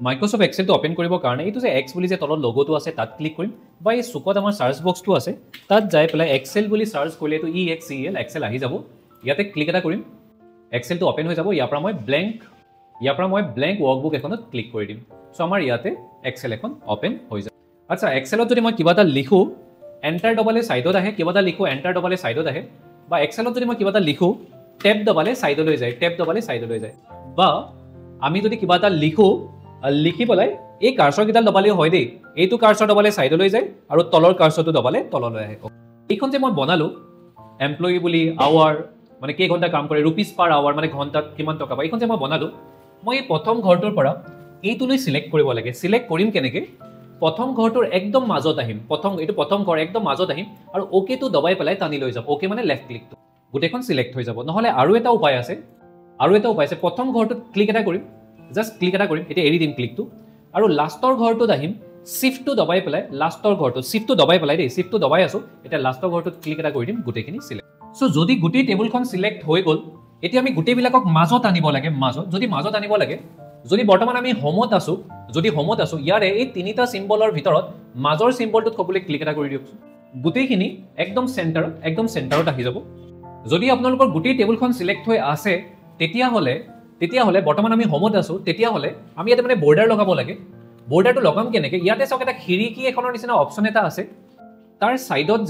Microsoft এক্সেলটো open কৰিবৰ কাৰণে এইটো যে এক্স বুলি যে তলত লগোটো আছে তাত ক্লিক কৰিম বা এই চুকত আমাৰ চাৰ্চ বক্সটো আছে তাত যাই পেলাই এক্সেল বুলি চাৰ্চ কৰিলে এইটো EXCEL এক্সেল আহি যাব ইয়াতে ক্লিক এটা কৰিম এক্সেলটো অপেন হৈ যাব ইয়াৰ পৰা মই ব্লেংক ৱৰ্কবুক এখনত ক্লিক কৰি দিম সো আমাৰ ইয়াতে এক্সেল এখন অপেন হৈ যাব আচ্ছা এক্সেলত যদি মই কিবা এটা লিখো এন্টাৰ দবালে সাইডত আহে কিবা এটা লিখো এন্টাৰ দবালে সাইডত আহে বা এক্সেলত যদি মই কিবা এটা লিখো ট্যাব দবালে সাইডলৈ যায় বা আমি যদি কিবা এটা লিখো লিখি পেলাই এই কাৰ্সৰ কিডাল দবালেও হয় দেই এইটো কাৰ্সৰ দবালে সাইডলৈ যায় আৰু তলৰ কাৰ্সৰটো দবালে তললৈ আহে এইখন যে মই বনালো এমপ্লয়ি বুলি আৱাৰ মানে কেই ঘণ্টা কাম কৰে ৰুপিস পাৰ আৱাৰ মানে ঘণ্টাত কিমান টকা পায় এইখন যে মই বনালো মই এই প্ৰথম ঘৰটোৰ পৰা এইটোলৈ সিলেক্ট কৰিব লাগে সিলেক্ট কৰিম কেনেকে প্ৰথম ঘৰটোৰ একদম মাজত আহিম প্ৰথম ঘৰ একদম মাজত আহিম আৰু ওকে টো দবাই পেলাই টানি লৈ যাব ওকে মানে লেফট ক্লিকটো গুটেখন সিলেক্ট হৈ যাব নহলে আৰু এটা উপায় আছে প্ৰথম ঘৰটোত ক্লিক এটা কৰিম জাস্ট ক্লিক এটা কৰিম এটা এৰি দিম ক্লিকটো আৰু লাষ্টৰ ঘৰটোত আহিম শিফটটো দবাই পেলাই লাষ্টৰ ঘৰটো শিফটটো দবাই পেলাই দেই শিফটটো দবাই আছো এটা লাষ্টৰ ঘৰটোত ক্লিক এটা কৰি দিম গুটেখিনি সিলেক্ট সো যদি গুটে টেবুলখন সিলেক্ট হৈ গল এতিয়া আমি গুটে বিলাকক মাজত আনিব লাগে মাজত আনিব লাগে যদি বৰ্তমান আমি হোমত আছো ইয়াৰে এই তিনিটা সিম্বলৰ ভিতৰত মাজৰ সিম্বলটোত কপলে ক্লিক এটা কৰি দিয়ক গুটেখিনি একদম সেন্টাৰত আহি যাব যদি আপোনালোকৰ গুটে টেবুলখন সিলেক্ট হৈ আছে তেতিয়াহলে বৰ্তমান আমি হোমত আছো তেতিয়াহলে আমি ইয়াতে মানে বৰ্ডাৰ লগাব লাগে বৰ্ডাৰটো লগাম কেনেকে ইয়াতে চাওক এটা খিৰিকী এখনৰ নিচিনা অপচন এটা আছে তাৰ সাইডত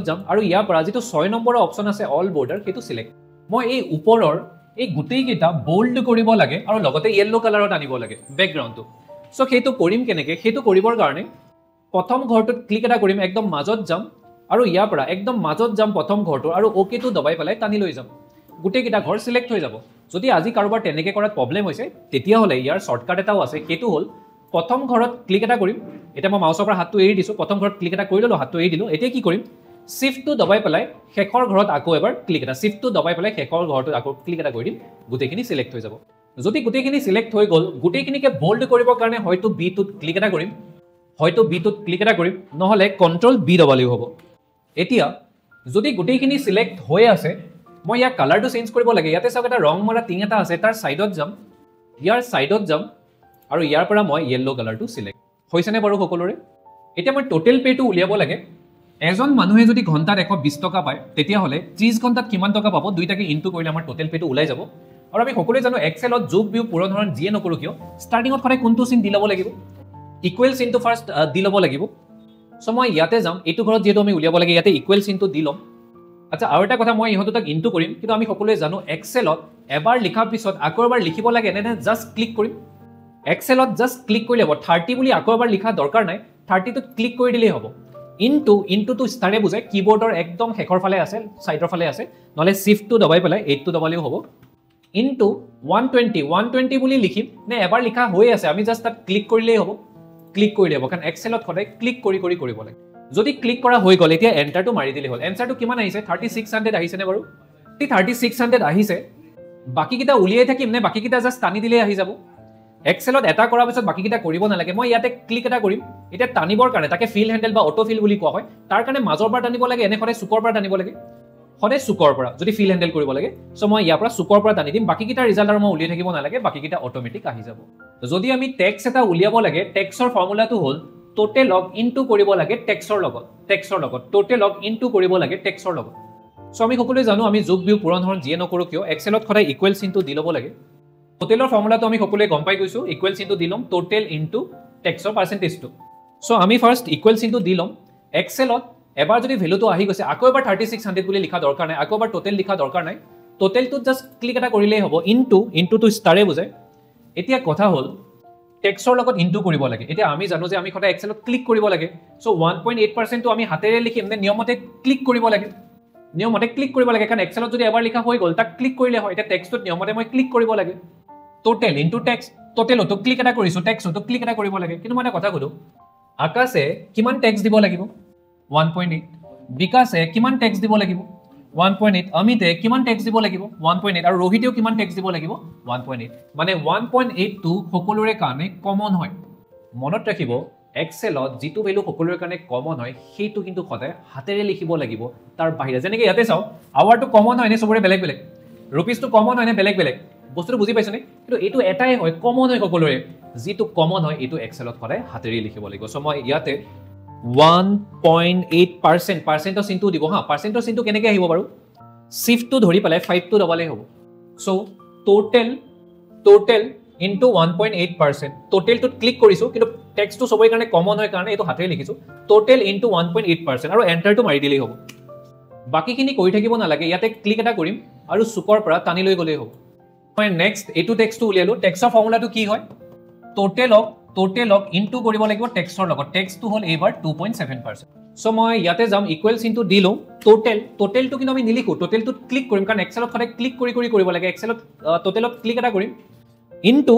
যাম আৰু ইয়াৰ পৰা যেটো 6 নম্বৰৰ অপচন আছে অল বৰ্ডাৰ হেতু সিলেক্ট মই এই ওপৰৰ এই গুটেই কিটা বোল্ড কৰিব লাগে আৰু লগতে ইয়েলো কালাৰত আনিব লাগে ব্যাকগ্ৰাউণ্ডটো সো হেতু কৰিম কেনেকে হেতু কৰিবৰ কাৰণে প্ৰথম ঘৰটোত ক্লিক এটা কৰিম একদম মাজত যাম আৰু ইয়াৰ পৰা একদম মাজত যাম প্ৰথম ঘৰটো আৰু ওকে টো দবাই পেলাই টানি লৈ যাম গুটেই কিটা ঘৰ সিলেক্ট হৈ যাব যদি আজি কাৰোবাৰ তেনেকে কৰাত প্ৰবলেম হৈছে তেতিয়া হলে ইয়াৰ শৰ্টকাট এটাও আছে হেতু হল প্ৰথম ঘৰত ক্লিক এটা কৰিম এটা মই মাউসৰ পৰা হাতটো এৰি দিছো প্ৰথম ঘৰত ক্লিক এটা কৰি ললো হাতটো এৰি দিলো এতিয়া কি কৰিম শিফটটো দবাই পেলাই শেষৰ ঘৰত আকৌ এবাৰ ক্লিক এটা শিফটটো দবাই পেলাই শেষৰ ঘৰটো আকৌ ক্লিক এটা কৰি দিম গুটেখিনি সিলেক্ট হৈ যাব যদি গুটেখিনি সিলেক্ট হৈ গল গুটেখিনিকে বোল্ড কৰিবৰ কাৰণে হয়তো বি টোত ক্লিক এটা কৰিম নহলে কন্ট্ৰোল বি দবালেও হ'ব এতিয়া যদি গুটেখিনি সিলেক্ট হৈ আছে মই ইয়াৰ কালাৰটো চেঞ্জ কৰিব লাগে ইয়াতে চাওক এটা ৰং মৰা টিং এটা আছে তাৰ সাইডত যাম আৰু ইয়াৰ পৰা মই ইয়েলো কালাৰটো সিলেক্ট হৈছেনে বাৰু সকলোৰে এতিয়া মই টোটেল পেটো উলিয়াব লাগে এজন মানুহে যদি ঘণ্টাত 120 টকা পায় তেতিয়া হলে 30 ঘণ্টাত কিমান টকা পাব দুইটাকে ইনটু কৰিলে আমাৰ টোটেল পেটো ওলাই যাব আৰু আমি সকলোৱে জানো এক্সেলত যোগ বিয়োগ পূৰণ হৰণ যিয়ে নকৰো কিয় ষ্টাৰ্টিংত খৰে কোনটো চিন দি ল'ব লাগিব ইকুৱেল চিনটো ফাৰ্স্ট দি ল'ব লাগিব সো মই ইয়াতে যাম এইটো ঘৰত যেটো আমি উলিয়াব লাগে ইয়াতে ইকুৱেল চিনটো দি লম আচ্ছা আৰু এটা কথা মই ইহত তাক ইনটু কৰিম কিন্তু আমি সকলোৱে জানো এক্সেলত এবাৰ লিখাৰ পিছত আকৌ এবাৰ লিখিব লাগে নে জাস্ট ক্লিক কৰিম এক্সেলত জাস্ট ক্লিক কৰিলে হ'ব 30 বুলি আকৌ এবাৰ লিখা দৰকাৰ নাই 30 টো ক্লিক কৰি দিলেই হ'ব ইনটু টু স্টাৰে বুজায় কিবোৰ্ডৰ একদম শেষৰ ফালে আছে সাইডৰ ফালে আছে নহলে শিফট টো দবাই পেলাই 8 টো দবালেও হ'ব ইনটু 120 বুলি লিখিম নে এবাৰ লিখা হৈ আছে আমি জাস্ট তাত ক্লিক কৰিলেই হ'ব কাৰণ এক্সেলত খদাই ক্লিক কৰি কৰিব লাগে যদি ক্লিক কৰা হৈ গল এতিয়া এন্টাৰটো মাৰি দিলে হ'ল এনসাৰটো কিমান আহিছে 3600 আহিছে নে বাৰু 3600 আহিছে বাকি কিটা উলিয়াই থাকিম নে বাকি কিটা জাস্ট টানি দিলে আহি যাব এক্সেলত এটা কৰাৰ পিছত বাকি কিটা কৰিব নালাগে মই ইয়াতে ক্লিক এটা কৰিম এটা টানিবৰ কাৰণে তাকে ফিল হ্যান্ডেল বা অটো ফিল বুলি কোৱা হয় তাৰ কাৰণে মাজৰ পৰা টানিব লাগে এনে খৰে সুকৰ পৰা টানিব লাগে খৰে সুকৰ পৰা যদি ফিল হ্যান্ডেল কৰিব লাগে সো মই ইয়াৰ পৰা সুকৰ পৰা টানি দিম বাকি কিটা ৰিজাল্ট আৰু মই উলিয়াই থাকিব নালাগে বাকি কিটা অটোমেটিক আহি যাব যদি আমি টেক্স এটা উলিয়াব লাগে টেক্সৰ ফৰ্মুলাটো হ'ল টোটেল লগ ইনটু কৰিব লাগে টেক্সৰ লগত টোটেল লগ ইনটু কৰিব লাগে টেক্সৰ লগত সো আমি সকলোৱে জানো আমি যোগ বিয়োগ পূৰণ হৰণ যিয়ে নকৰো কিয় এক্সেলত খৰে ইকুৱেল চিনটো দি ল'ব লাগে টোটেলৰ ফৰ্মুলাটো আমি সকলোৱে গম পাই গৈছো ইকুৱেল চিনটো দি লম টোটেল ইনটু টেক্সৰ পাৰ্সেন্টেজটো সো আমি ফাৰ্স্ট ইকুৱেল চিনটো দি লম এক্সেলত এবাৰ যদি ভ্যালুটো আহি গৈছে আকৌ এবাৰ 3600 বুলি লিখা দৰকাৰ নাই আকৌ এবাৰ টোটেল লিখা দৰকাৰ নাই টোটেলটো জাস্ট ক্লিক এটা কৰিলেই হ'ব ইনটু টু স্টাৰে বুজায় এতিয়া কথা হ'ল টেক্সৰ লগত ইনটু কৰিব লাগে এতিয়া আমি জানো যে আমি খটা এক্সেলত ক্লিক কৰিব লাগে সো 1.8% টো আমি হাতেৰে লিখিম নে নিয়মতে ক্লিক কৰিব লাগে কাৰণ এক্সেলত যদি এবাৰ লিখা হৈ গল তাক ক্লিক কৰিলে হয় এটা টেক্সটত নিয়মতে মই ক্লিক কৰিব লাগে টোটেল ইনটু টেক্স টোটেলটো ক্লিক এটা কৰিছো টেক্সটো ক্লিক এটা কৰিব লাগে কিন্তু মই এটা কথা কলো আকাশে কিমান টেক্স দিব লাগিব 1.8 বিকাশে কিমান টেক্স দিব লাগিব 1.8 অমিতে কিমান টেক্স দিব লাগিব 1.8 আৰু ৰহিতেও কিমান টেক্স দিব লাগিব 1.8 মানে 1.8 টো সকলোৰে কাৰণে কমন হয় মনত ৰাখিব এক্সেলত যেটো ভ্যালু সকলোৰে কাৰণে কমন হয় সেইটো কিন্তু খদায় হাতেৰে লিখিব লাগিব তাৰ বাহিৰে যেনেকৈ ইয়াতে চাও আৱাৰটো কমন হয় নে সবৰে বেলেগ বেলেগ ৰুপিস টো কমন হয় নে বেলেগ বস্তুটো বুজি পাইছনে কিন্তু এটো এটাই হয় কমন হয় সকলোৰে যিটো কমন হয় এইটো এক্সেলত সদায় হাতেৰে লিখিব লাগিব সো মই ইয়াতে 1.8% পাৰ্চেন্টৰ চিনটো দিব হা পাৰ্চেন্টৰ চিনটো কেনেকৈ আহিব বাৰু শিফটটো ধৰি পেলাই 5 টো দবালে হ'ব সো টোটেল into 1.8% টোটেলটো ক্লিক কৰিছো কিন্তু টেক্সটটো সবই কাৰণে কমন হয় কাৰণে এটো হাতেৰে লিখিছো টোটেল into 1.8% আৰু এন্টাৰটো মাৰি দিলেই হ'ব বাকিখিনি কৰি থাকিব নালাগে ইয়াতে ক্লিক এটা কৰিম আৰু সুকৰ পৰা টানি লৈ গলেই হ'ব মই নেক্সট এটো টেক্সটটো উলিয়ালো টেক্সটৰ ফৰ্মুলাটো কি হয় টোটেল অফ ইনটু কৰিব লাগিব টেক্সটৰ লগত টেক্সটটো হল এবাৰ 2.7% সো মই ইয়াতে যাম ইকুৱেলছ ইনটু দিলো টোটেলটো কিন্তু আমি নিলিখো টোটেলটো ক্লিক কৰিম কাৰণ এক্সেলত সদায় ক্লিক কৰি কৰিব লাগে এক্সেলত টোটেলত ক্লিক এটা কৰিম ইনটু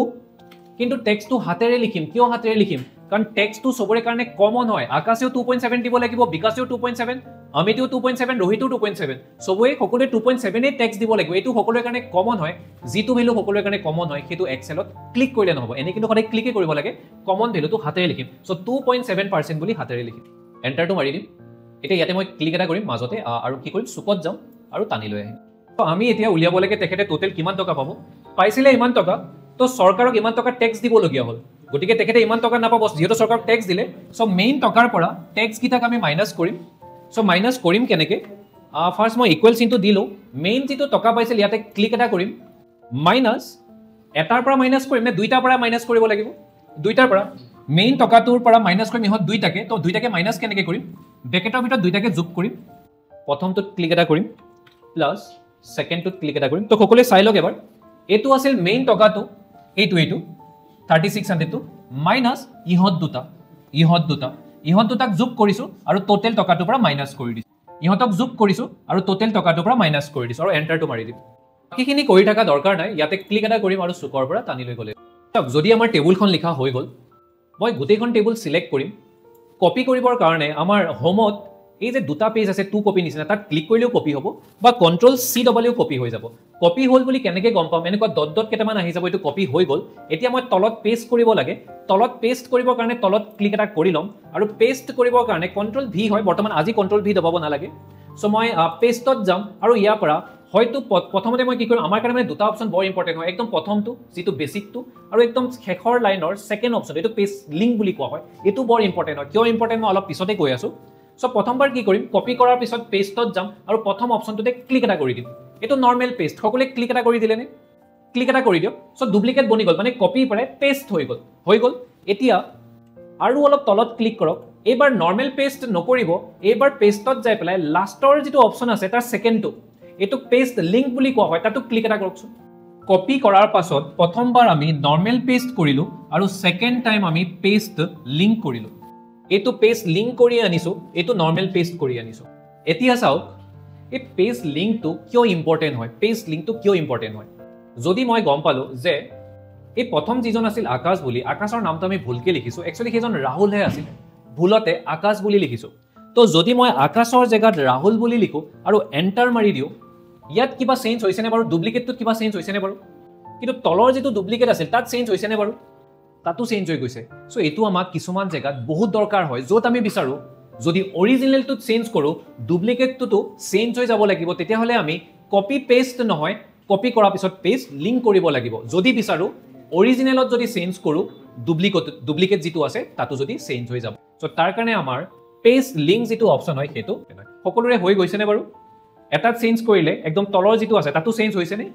কিন্তু টেক্সটটো হাতেৰে লিখিম কিয় হাতেৰে লিখিম কাৰণ টেক্সটটো সবৰে কাৰণে কমন হয় আকাশেও 2.7 দিব লাগিব বিকাশেও 2.7 আমিতেও 2.7 ৰহিতেও 2.7 সবৰে সকলোৱে 2.7 এ টেক্সট দিব লাগিব এটো সকলোৰে কাৰণে কমন হয় যিটো ভ্যালু সকলোৰে কাৰণে কমন হয় সেইটো এক্সেলত ক্লিক কৰিলে নহব এনে কিন্তু সদায় ক্লিকে কৰিব লাগে কমন ভ্যালুটো হাতেৰে লিখিম সো 2.7% বুলি হাতেৰে লিখিম এন্টাৰটো মাৰি দিম এটা ইয়াতে মই ক্লিক এটা কৰিম মাজতে আৰু কি কৰিম সুকত যাম আৰু টানি লৈ আহিম তো আমি এতিয়া উলিয়াব লাগে তেখেতে টোটেল কিমান টকা পাব পাইছিলে ইমান টকা তো সৰকাৰক ইমান টকা ট্যাক্স দিব লগিয়া হল গটিকে তেখেতে ইমান টকা নাপাব যেহেতু সৰকাৰক ট্যাক্স দিলে সো মেইন টকাৰ পৰা ট্যাক্স কিটাক আমি মাইনাস কৰিম সো মাইনাস কৰিম কেনেকে ফাৰ্স্ট মই ইকুৱেলছ ইনটু দিলো মেইন যেটো টকা পাইছিল ইয়াতে ক্লিক এটা কৰিম মাইনাস এটাৰ পৰা মাইনাস কৰিম নে দুইটাৰ পৰা মাইনাস কৰিব লাগিব দুইটাৰ পৰা মেইন টকাটোৰ পৰা মাইনাস কৰিম ইহত দুইটাকে তো দুইটাকে মাইনাস কেনেকে কৰিম ব্ৰেকেটৰ ভিতৰত দুইটাকে যোগ কৰিম প্ৰথমটো ক্লিক এটা কৰিম প্লাস সেকেন্ডটো ক্লিক এটা কৰিম তো সকলোৱে চাই লওক এবাৰ এটো আছিল মেইন টকাটো এইটো 3600 টো মাইনাস ইহত দুটাক যোগ কৰিছো আৰু টোটেল টকাটোৰ পৰা মাইনাস কৰি দিছো ইহতক যোগ কৰিছো আৰু টোটেল টকাটোৰ পৰা মাইনাস কৰি দিছো আৰু এন্টাৰটো মাৰি দিম বাকিখিনি কৰি থকা দৰকাৰ নাই ইয়াতে ক্লিক এটা কৰিম আৰু সুকৰ পৰা টানি লৈ গলে যদি আমাৰ টেবুলখন লিখা হৈ গল মই গোটেইখন টেবুল সিলেক্ট কৰিম কপি কৰিবৰ কাৰণে আমাৰ হোমত এই যে দুটা পেজ আছে টু কপি নিচিনা তাত ক্লিক কৰিলেও কপি হ'ব বা কন্ট্ৰোল সি দবালেও কপি হৈ যাব কপি হল বুলি কেনেকে গম পাম এনেকুৱা ডট কেটামান আহি যাব এটো কপি হৈ গল এতিয়া মই তলত পেস্ট কৰিব লাগে তলত পেস্ট কৰিবৰ কাৰণে তলত ক্লিক এটা কৰি লম আৰু পেস্ট কৰিবৰ কাৰণে কন্ট্ৰোল ভি হয় বৰ্তমান আজি কন্ট্ৰোল ভি দবাব নালাগে সো মই পেষ্টত যাম আৰু ইয়াৰ পৰা হয়তো প্ৰথমতে মই কি কৰিম আমাৰ কাৰণে দুটা অপচন বৰ ইম্পৰ্টেন্ট হয় একদম প্ৰথমটো যেটো বেসিকটো আৰু একদম শেষৰ লাইনৰ সেকেন্ড অপচন এটো পেজ লিংক বুলি কোৱা হয় এটো বৰ ইম্পৰ্টেন্ট হয় কিয় ইম্পৰ্টেন্ট মই অলপ পিছতে কৈ আছো সো প্ৰথমবাৰ কি কৰিম কপি কৰাৰ পিছত পেষ্টত যাম আৰু প্ৰথম অপচনটোতে ক্লিক এটা কৰি দিম এটো নৰমাল পেস্ট সকলে ক্লিক এটা কৰি দিলেনে ক্লিক এটা কৰি দিও সো ডুপ্লিকেট বনি গল মানে কপি পৰে পেস্ট হৈ গল এতিয়া আৰু অলপ তলত ক্লিক কৰক এবাৰ নৰমাল পেস্ট নকৰিব এবাৰ পেষ্টত যাই পেলাই লাষ্টৰ যেটো অপচন আছে তাৰ সেকেন্ডটো এটো পেস্ট লিংক বুলি কোৱা হয় তাতো ক্লিক এটা কৰকচোন কপি কৰাৰ পাছত প্ৰথমবাৰ আমি নৰমাল পেস্ট কৰিলো আৰু সেকেন্ড টাইম আমি পেস্ট লিংক কৰিলো এটো পেস্ট লিংক কৰি আনিছো এটো নৰমাল পেস্ট কৰি আনিছো এতিয়া চাওক এই পেজ লিংকটো কিয় ইম্পৰ্টেন্ট হয় পেজ লিংকটো কিয় ইম্পৰ্টেন্ট হয় যদি মই গম পালো যে এই প্ৰথম যিজন আছিল আকাশ বুলি আকাশৰ নামটো আমি ভুলকে লিখিছো একচুয়ালি সেইজন ৰাহুল হে আছিল ভুলতে আকাশ বুলি লিখিছো তো যদি মই আকাশৰ জায়গাত ৰাহুল বুলি লিখো আৰু এন্টাৰ মাৰি দিও ইয়াত কিবা চেঞ্জ হৈছে নে বাৰু ডুপ্লিকেটটো কিবা চেঞ্জ হৈছে নে বাৰু কিন্তু তলৰ যেটো ডুপ্লিকেট আছিল তাত চেঞ্জ হৈছে নে বাৰু তাতো চেঞ্জ হৈ গৈছে সো এটো আমাক কিছুমান জায়গাত বহুত দৰকাৰ হয় যত আমি বিচাৰো যদি অৰিজিনালটো চেঞ্জ কৰো ডুপ্লিকেটটো চেঞ্জ হৈ যাব লাগিব তেতিয়া হলে আমি কপি পেস্ট নহয় কপি কৰাৰ পিছত পেস্ট লিংক কৰিব লাগিব যদি বিচাৰো অৰিজিনালত যদি চেঞ্জ কৰো ডুপ্লিকেট যেটো আছে তাতো যদি চেঞ্জ হৈ যাব সো তাৰ কাৰণে আমাৰ পেস্ট লিংক যেটো অপচন হয় হেতু সকলোৰে হৈ গৈছে নে বাৰু এটা চেঞ্জ কৰিলে একদম তলৰ যেটো আছে তাতো চেঞ্জ হৈছে নে